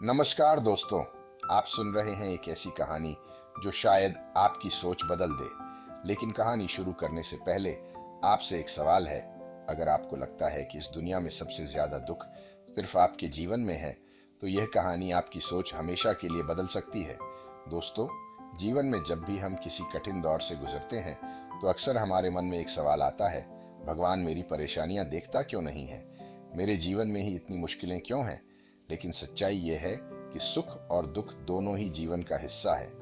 नमस्कार दोस्तों। आप सुन रहे हैं एक ऐसी कहानी जो शायद आपकी सोच बदल दे। लेकिन कहानी शुरू करने से पहले आपसे एक सवाल है। अगर आपको लगता है कि इस दुनिया में सबसे ज्यादा दुख सिर्फ आपके जीवन में है, तो यह कहानी आपकी सोच हमेशा के लिए बदल सकती है। दोस्तों, जीवन में जब भी हम किसी कठिन दौर से गुजरते हैं, तो अक्सर हमारे मन में एक सवाल आता है, भगवान मेरी परेशानियां देखता क्यों नहीं है? मेरे जीवन में ही इतनी मुश्किलें क्यों हैं? लेकिन सच्चाई यह है कि सुख और दुख दोनों ही जीवन का हिस्सा है।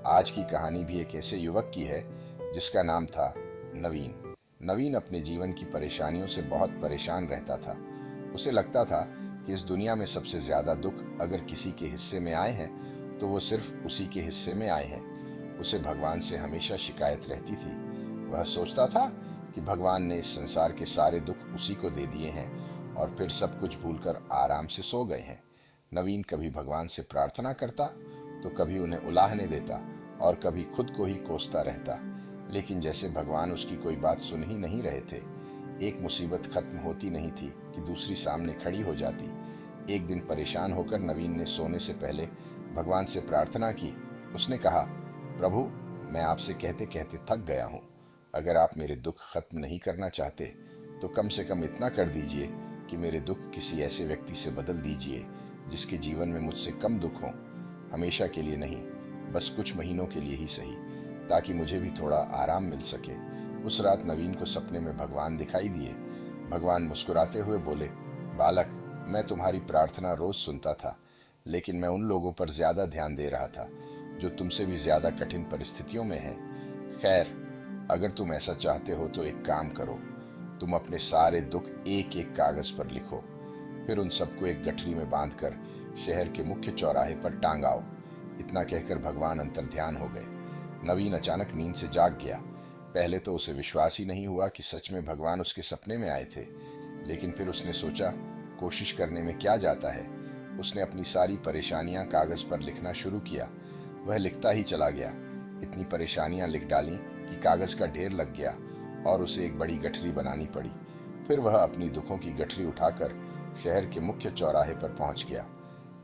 आज की कहानी भी एक ऐसे युवक की है जिसका नाम था नवीन। नवीन अपने जीवन की परेशानियों से बहुत परेशान रहता था। उसे लगता था कि इस दुनिया में सबसे ज्यादा दुख अगर किसी के हिस्से में आए हैं, तो वो सिर्फ उसी के हिस्से में आए हैं। उसे भगवान से हमेशा शिकायत रहती थी। वह सोचता था कि भगवान ने इस संसार के सारे दुख उसी को दे दिए हैं और फिर सब कुछ भूलकर आराम से सो गए हैं। नवीन कभी भगवान से प्रार्थना करता, तो कभी उन्हें उलाहने देता और कभी खुद को ही कोसता रहता। लेकिन जैसे भगवान उसकी कोई बात सुन ही नहीं रहे थे। एक मुसीबत खत्म होती नहीं थी कि दूसरी सामने खड़ी हो जाती। एक दिन परेशान होकर नवीन ने सोने से पहले भगवान से प्रार्थना की। उसने कहा, प्रभु, मैं आपसे कहते कहते थक गया हूँ। अगर आप मेरे दुख खत्म नहीं करना चाहते, तो कम से कम इतना कर दीजिए कि मेरे दुख किसी ऐसे व्यक्ति से बदल दीजिए जिसके जीवन में मुझसे कम दुख हो। हमेशा के लिए नहीं, बस कुछ महीनों के लिए ही सही, ताकि मुझे भी थोड़ा आराम मिल सके। उस रात नवीन को सपने में भगवान दिखाई दिए। भगवान मुस्कुराते हुए बोले, बालक, मैं तुम्हारी प्रार्थना रोज सुनता था, लेकिन मैं उन लोगों पर ज्यादा ध्यान दे रहा था जो तुमसे भी ज्यादा कठिन परिस्थितियों में हैं। खैर, अगर तुम ऐसा चाहते हो तो एक काम करो, तुम अपने सारे दुख एक एक कागज पर लिखो, फिर उन सबको एक गठरी में बांधकर शहर के मुख्य चौराहे पर टांग आओ। इतना कहकर भगवान अंतर्ध्यान हो गए। नवीन अचानक नींद से जाग गया। पहले तो उसे विश्वास ही नहीं हुआ कि सच में भगवान उसके सपने में आए थे। लेकिन फिर उसने सोचा, कोशिश करने में क्या जाता है। उसने अपनी सारी परेशानियां कागज पर लिखना शुरू किया। वह लिखता ही चला गया। इतनी परेशानियां लिख डाली कि कागज का ढेर लग गया और उसे एक बड़ी गठरी बनानी पड़ी। फिर वह अपनी दुखों की गठरी उठाकर शहर के मुख्य चौराहे पर पहुंच गया।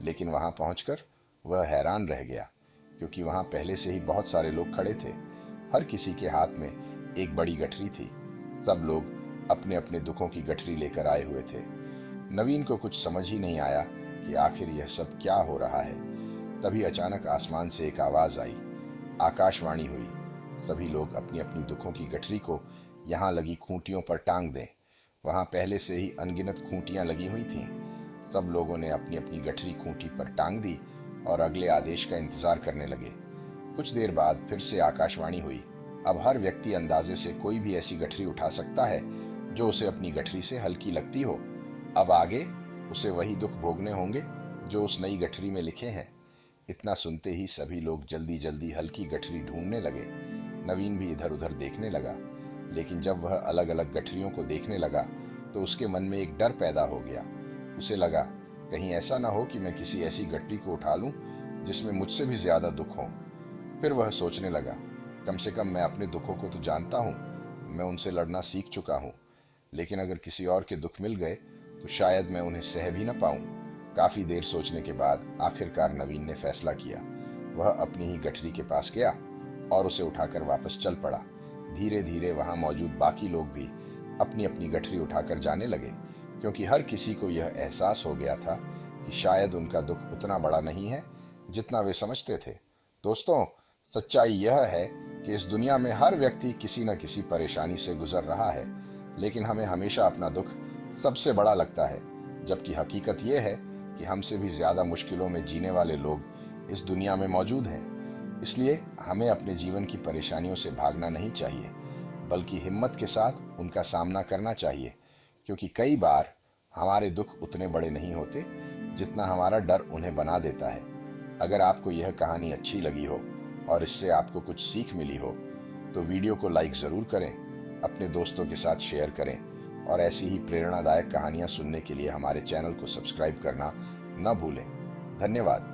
लेकिन वहां पहुंचकर वह हैरान रह गया, क्योंकि वहां पहले से ही बहुत सारे लोग खड़े थे। हर किसी के हाथ में एक बड़ी गठरी थी। सब लोग अपने अपने दुखों की गठरी लेकर आए हुए थे। नवीन को कुछ समझ ही नहीं आया कि आखिर यह सब क्या हो रहा है। तभी अचानक आसमान से एक आवाज आई। आकाशवाणी हुई, सभी लोग अपनी अपनी दुखों की गठरी को यहाँ लगी खूंटियों पर टांग दें। वहां पहले से ही अनगिनत खूंटियां लगी हुई थीं। सब लोगों ने अपनी अपनी गठरी खूंटी पर टांग दी और अगले आदेश का इंतजार करने लगे। कुछ देर बाद फिर से आकाशवाणी हुई। अब हर व्यक्ति अंदाजे से कोई भी ऐसी गठरी उठा सकता है जो उसे अपनी गठरी से हल्की लगती हो। अब आगे उसे वही दुख भोगने होंगे जो उस नई गठरी में लिखे हैं। इतना सुनते ही सभी लोग जल्दी जल्दी हल्की गठरी ढूंढने लगे। नवीन भी इधर उधर देखने लगा। लेकिन जब वह अलग अलग गठरियों को देखने लगा, तो उसके मन में एक डर पैदा हो गया। उसे लगा, कहीं ऐसा ना हो कि मैं किसी ऐसी गठरी को उठा लूं जिसमें मुझसे भी ज्यादा दुख हो। फिर वह सोचने लगा, कम से कम मैं अपने दुखों को तो जानता हूं, मैं उनसे लड़ना सीख चुका हूं। लेकिन अगर किसी और के दुख मिल गए, तो शायद मैं उन्हें सह भी ना पाऊं। काफी देर सोचने के बाद आखिरकार नवीन ने फैसला किया। वह अपनी ही गठरी के पास गया और उसे उठाकर वापस चल पड़ा। धीरे धीरे वहां मौजूद बाकी लोग भी अपनी अपनी गठरी उठाकर जाने लगे, क्योंकि हर किसी को यह एहसास हो गया था कि शायद उनका दुख उतना बड़ा नहीं है जितना वे समझते थे। दोस्तों, सच्चाई यह है कि इस दुनिया में हर व्यक्ति किसी न किसी परेशानी से गुजर रहा है, लेकिन हमें हमेशा अपना दुख सबसे बड़ा लगता है। जबकि हकीकत यह है कि हमसे भी ज्यादा मुश्किलों में जीने वाले लोग इस दुनिया में मौजूद हैं। इसलिए हमें अपने जीवन की परेशानियों से भागना नहीं चाहिए, बल्कि हिम्मत के साथ उनका सामना करना चाहिए, क्योंकि कई बार हमारे दुख उतने बड़े नहीं होते जितना हमारा डर उन्हें बना देता है। अगर आपको यह कहानी अच्छी लगी हो और इससे आपको कुछ सीख मिली हो, तो वीडियो को लाइक जरूर करें, अपने दोस्तों के साथ शेयर करें और ऐसी ही प्रेरणादायक कहानियां सुनने के लिए हमारे चैनल को सब्सक्राइब करना न भूलें। धन्यवाद।